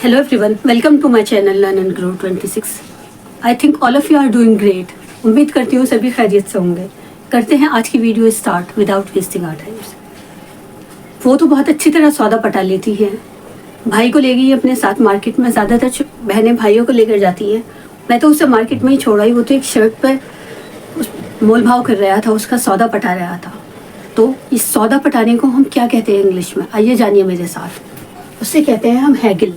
Hello everyone, welcome to my channel Learn and Grow 26. I think all of you are doing great. उम्मीद करती हूँ सभी खैरियत से होंगे। करते हैं आज की video start without wasting our times. वो तो बहुत अच्छी तरह सौदा पटा लेती है, भाई को ले गई अपने साथ मार्केट में। ज़्यादातर बहनें भाइयों को लेकर जाती हैं। मैं तो उसे मार्केट में ही छोड़ा ही। वो तो एक शर्ट पर मोल भाव कर रहा था, उसका सौदा पटा रहा था। तो इस सौदा पटाने को हम क्या कहते हैं इंग्लिश में, आइए जानिए मेरे साथ। उससे कहते हैं हम हैगिल।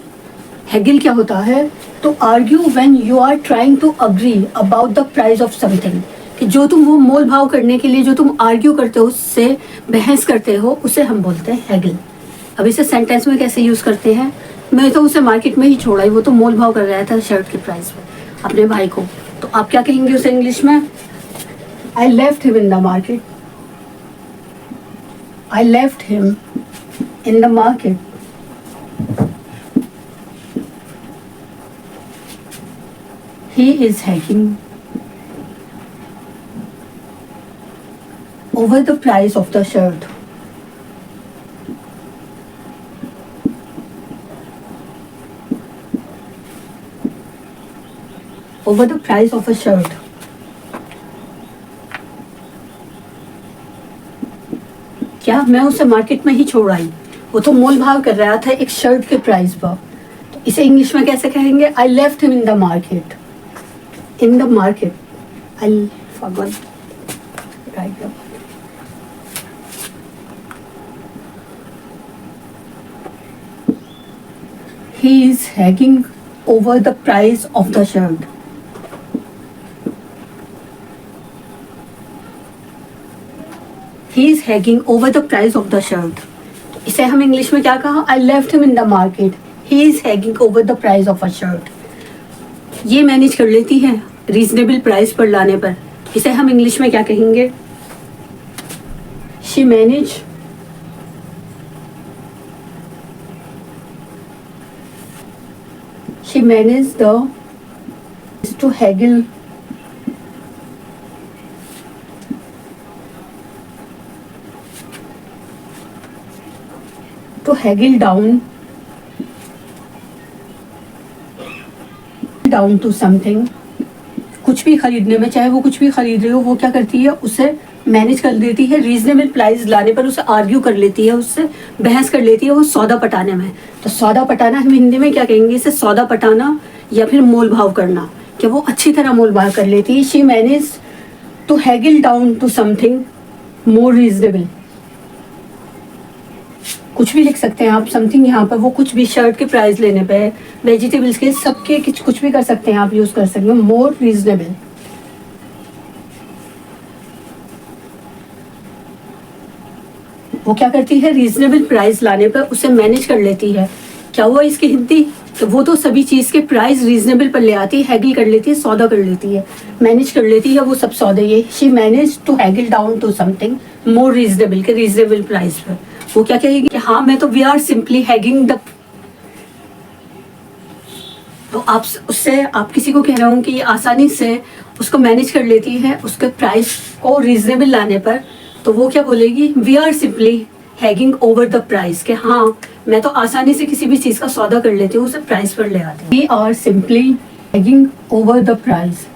हैगिल क्या होता है? तो argue when you are trying to agree about the price of something, कि जो तुम वो मोल भाव करने के लिए जो तुम आर्ग्यू करते हो, उससे बहस करते हो, उसे हम बोलते हैं हैगिल। अब इसे सेंटेंस में कैसे यूज़ करते हैं? मैं तो उसे मार्केट में ही छोड़ा ही, वो तो मोल भाव कर रहा था शर्ट के प्राइस पे अपने भाई को। तो आप क्या कहेंगे उसे इंग्लिश में? I left him in the market. I left him in the market. He is haggling over the price of the shirt. Over the price of a shirt. क्या मैं उसे मार्केट में ही छोड़ आई? वो तो मोल भाव कर रहा था एक शर्ट के प्राइस पर। तो इसे इंग्लिश में कैसे कहेंगे? I left him in the market. In the market. I forgot. Right. He is haggling over the price of the shirt. He is haggling over the price of the shirt. इसे हम English में क्या कहा? I left him in the market. He is haggling over the price of a shirt. ये manage कर लेती है reasonable price पर लाने पर। इसे हम इंग्लिश में क्या कहेंगे? She managed to haggle down to something. कुछ भी खरीदने में, चाहे वो कुछ भी खरीद रही हो, वो क्या करती है? उसे मैनेज कर देती है रीजनेबल प्राइस लाने पर। उसे आर्ग्यू कर लेती है, उससे बहस कर लेती है वो सौदा पटाने में। तो सौदा पटाना हम हिंदी में क्या कहेंगे? इसे सौदा पटाना या फिर मोल भाव करना, कि वो अच्छी तरह मोल भाव कर लेती है। She manage to haggle down to something more reasonable. कुछ भी लिख सकते हैं आप, समथिंग यहाँ पर वो कुछ भी, शर्ट के प्राइस लेने पे, वेजिटेबल्स के, सबके कुछ भी कर सकते हैं आप, यूज कर सकते हैं मोर रीजनेबल। वो क्या करती है? रीजनेबल प्राइस लाने पर उसे मैनेज कर लेती है। क्या हुआ इसकी हिंदी? तो वो तो सभी चीज के प्राइस रीजनेबल पर ले आती है, हैगल कर लेती है, सौदा कर लेती है, मैनेज कर लेती है वो सब सौदे। ये she manage to haggle down to something more reasonable, के रीजनेबल प्राइस पर। वो क्या कहेगी कि हाँ मैं तो we are simply haggling the. तो आप उससे, आप किसी को कह रहा हूँ कि ये आसानी से उसको मैनेज कर लेती है उसके प्राइस को रीजनेबल लाने पर, तो वो क्या बोलेगी? We are simply haggling over the price, के हाँ मैं तो आसानी से किसी भी चीज़ का सौदा कर लेती हूँ, उसे प्राइस पर ले आती हूँ। We are simply haggling over the price.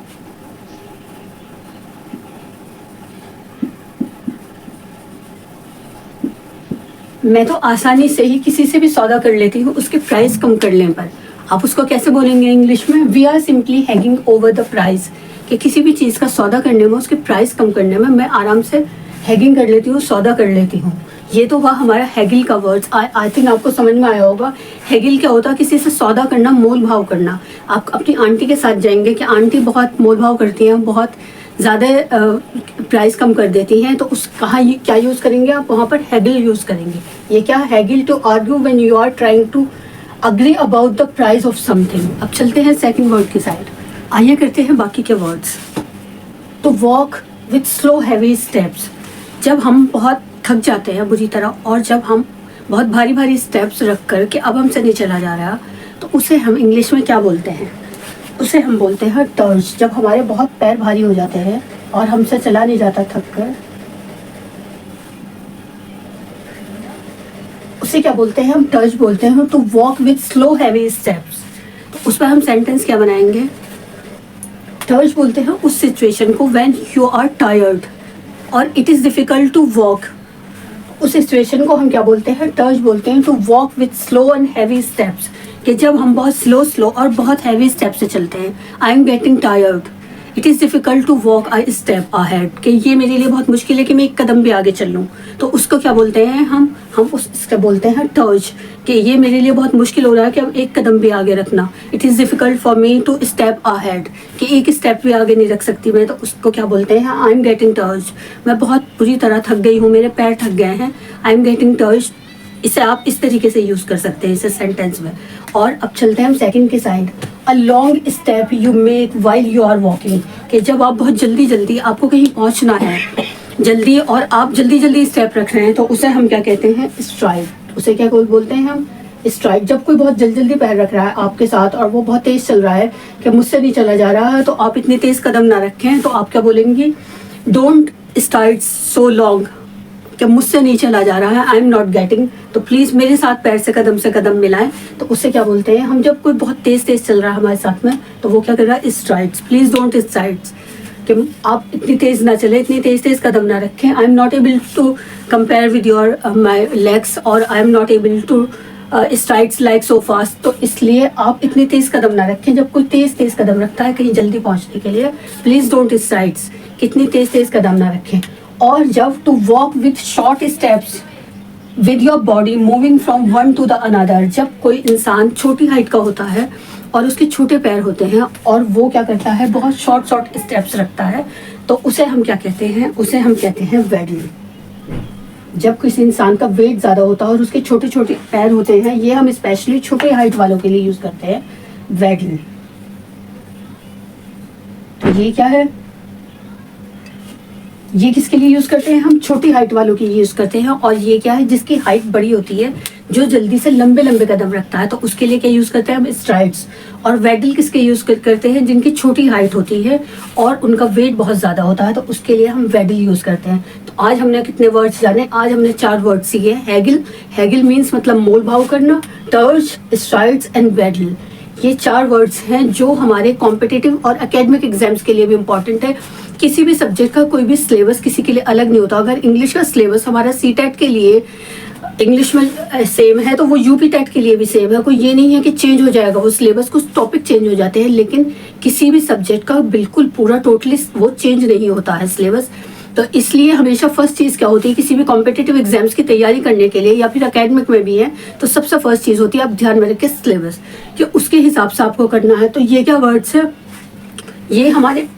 मैं तो आसानी से ही किसी से भी सौदा कर लेती हूँ उसके प्राइस कम करने पर। आप उसको कैसे बोलेंगे इंग्लिश में? We are simply haggling over the price, कि किसी भी चीज़ का सौदा करने में, उसके प्राइस कम करने में मैं आराम से हैगिंग कर लेती हूँ, सौदा कर लेती हूँ। ये तो हुआ हमारा हैगिल का वर्ड्स। आई थिंक आपको समझ में आया होगा। हैगिल क्या होता है? किसी से सौदा करना, मोल भाव करना। आप अपनी आंटी के साथ जाएंगे कि आंटी बहुत मोल भाव करती हैं, बहुत ज़्यादा प्राइस कम कर देती हैं, तो उस कहाँ क्या यूज़ करेंगे आप? वहाँ पर हैगिल यूज़ करेंगे। ये क्या? Haggle to argue when you are trying to agree about the price of something. अब चलते हैं सेकंड वर्ड की साइड। आइए करते हैं बाकी के वर्ड्स। तो walk with slow heavy steps. जब हम बहुत थक जाते हैं बुरी तरह, और जब हम बहुत भारी भारी स्टेप्स रख कर के अब हमसे नहीं चला जा रहा, तो उसे हम इंग्लिश में क्या बोलते हैं? उसे हम बोलते हैं टर्च। जब हमारे बहुत पैर भारी हो जाते हैं और हमसे चला नहीं जाता थक कर, उसे क्या बोलते हैं हम, टच बोलते हैं। To walk with slow heavy steps, तो उस पर हम सेंटेंस क्या बनाएंगे, टच बोलते हैं उस सिचुएशन को व्हेन यू आर टायर्ड और it is difficult to walk, उस सिचुएशन को हम क्या बोलते हैं, टच बोलते हैं। To walk with slow and heavy steps, कि जब हम बहुत स्लो और बहुत हैवी स्टेप से चलते हैं। I am getting tired, it is difficult to walk I step ahead, कि ये मेरे लिए बहुत मुश्किल है कि मैं एक कदम भी आगे चल लूँ, तो उसको क्या बोलते हैं हम उसको बोलते हैं टच, कि ये मेरे लिए बहुत मुश्किल हो रहा है कि अब एक कदम भी आगे रखना। It is difficult for me to step ahead, कि एक स्टेप भी आगे नहीं रख सकती मैं, तो उसको क्या बोलते हैं, आई एम गेटिंग टच, मैं बहुत बुरी तरह थक गई हूँ, मेरे पैर थक गए हैं। आई एम गेटिंग टच, इसे आप इस तरीके से यूज़ कर सकते हैं इसे सेंटेंस में। और अब चलते हैं हम सेकंड की साइड। A long step you make while you are walking, कि जब आप बहुत जल्दी आपको कहीं पहुंचना है जल्दी और आप जल्दी स्टेप रख रहे हैं, तो उसे हम क्या कहते हैं, स्ट्राइड। उसे क्या बोलते हैं हम, स्ट्राइड। जब कोई बहुत जल्दी पैर रख रहा है आपके साथ और वो बहुत तेज़ चल रहा है कि मुझसे नहीं चला जा रहा है, तो आप इतनी तेज़ कदम ना रखें, तो आप क्या बोलेंगी, डोंट स्ट्राइड सो लॉन्ग, कि मुझसे नहीं चला जा रहा है, आई एम नॉट गेटिंग, तो प्लीज़ मेरे साथ पैर से कदम मिलाएं। तो उससे क्या बोलते हैं हम, जब कोई बहुत तेज़ चल रहा है हमारे साथ में, तो वो क्या कर रहा है, स्ट्राइड्स। प्लीज़ डोंट स्ट्राइड्स, कि आप इतनी तेज़ ना चले, इतनी तेज़ कदम ना रखें। I am not able to compare with your my legs, और I am not able to strides like so fast, तो इसलिए आप इतनी तेज़ कदम ना रखें। जब कोई तेज़ कदम रखता है कहीं जल्दी पहुँचने के लिए, प्लीज़ डोंट स्ट्राइड्स, कितनी तेज़ कदम ना रखें। और जब to walk with short steps with your body moving from one to the another, जब कोई इंसान छोटी हाइट का होता है और उसके छोटे पैर होते हैं और वो क्या करता है, बहुत शॉर्ट स्टेप्स रखता है, तो उसे हम क्या कहते हैं, उसे हम कहते हैं वेडल। जब किसी इंसान का वेट ज़्यादा होता है और उसके छोटे पैर होते हैं, ये हम स्पेशली छोटे हाइट वालों के लिए यूज़ करते हैं, वेडल। तो ये क्या है, ये किसके लिए यूज़ करते हैं हम, छोटी हाइट वालों के लिए यूज़ करते हैं। और ये क्या है, जिसकी हाइट बड़ी होती है, जो जल्दी से लंबे कदम रखता है, तो उसके लिए क्या यूज़ करते हैं हम, स्ट्राइड्स। और वेडल किसके यूज़ करते हैं, जिनकी छोटी हाइट होती है और उनका वेट बहुत ज़्यादा होता है, तो उसके लिए हम वेडल यूज़ करते हैं। तो आज हमने कितने वर्ड्स जाने, आज हमने 4 वर्ड सीखे। हैगिल मीन्स मतलब मोल भाव करना, टर्च, स्ट्राइड्स एंड वेडल, ये 4 वर्ड्स हैं जो हमारे कॉम्पिटिटिव और एकेडमिक एग्जाम्स के लिए भी इम्पॉर्टेंट है। किसी भी सब्जेक्ट का कोई भी सिलेबस किसी के लिए अलग नहीं होता। अगर इंग्लिश का सिलेबस हमारा CTET के लिए इंग्लिश में सेम है, तो वो UP-TET के लिए भी सेम है। कोई ये नहीं है कि चेंज हो जाएगा वो सिलेबस, कुछ टॉपिक चेंज हो जाते हैं, लेकिन किसी भी सब्जेक्ट का बिल्कुल पूरा टोटली वो चेंज नहीं होता है सिलेबस। तो इसलिए हमेशा फर्स्ट चीज़ क्या होती है, किसी भी कॉम्पिटिटिव एग्जाम्स की तैयारी करने के लिए या फिर एकेडमिक में भी है, तो सबसे फर्स्ट चीज़ होती है, आप ध्यान में रखें सिलेबस, कि उसके हिसाब से आपको करना है। तो ये क्या वर्ड्स है, ये हमारे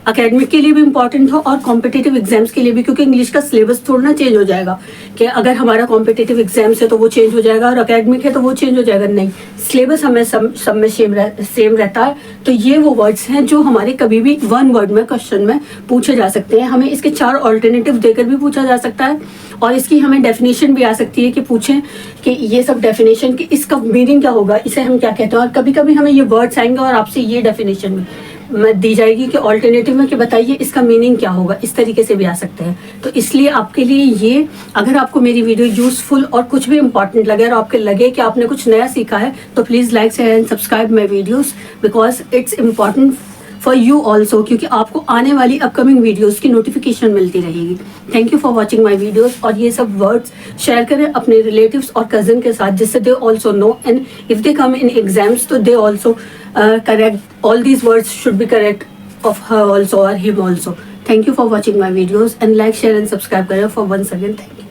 एकेडमिक के लिए भी इंपॉर्टेंट हो और कॉम्पिटिटिव एग्जाम्स के लिए भी, क्योंकि इंग्लिश का सिलेबस थोड़ा ना चेंज हो जाएगा कि अगर हमारा कॉम्पिटिटिव एग्जाम्स है तो वो चेंज हो जाएगा और एकेडमिक है तो वो चेंज हो जाएगा, नहीं, सिलेबस हमें सब में सेम रहता है। तो ये वो वर्ड्स हैं जो हमारे कभी भी 1 वर्ड में क्वेश्चन में पूछे जा सकते हैं। हमें इसके 4 ऑल्टरनेटिव देकर भी पूछा जा सकता है और इसकी हमें डेफिनेशन भी आ सकती है कि पूछें कि ये सब डेफिनेशन कि इसका मीनिंग क्या होगा, इसे हम क्या कहते हैं। और कभी कभी हमें ये वर्ड्स आएंगे और आपसे ये डेफिनेशन में दी जाएगी कि ऑल्टरनेटिव में कि बताइए इसका मीनिंग क्या होगा, इस तरीके से भी आ सकते हैं। तो इसलिए आपके लिए ये, अगर आपको मेरी वीडियो यूजफुल और कुछ भी इंपॉर्टेंट लगे और आपके लगे कि आपने कुछ नया सीखा है, तो please like share and subscribe my videos, because it's important for you also, क्योंकि आपको आने वाली अपकमिंग वीडियोज़ की नोटिफिकेशन मिलती रहेगी। Thank you for watching my videos. और ये सब वर्ड्स शेयर करें अपने रिलेटिव्स और कज़न के साथ, जिससे they also know, and if they come in exams तो they also correct all these words should be correct of her also or him also. Thank you for watching my videos and like, share and subscribe करें for once again. Thank you.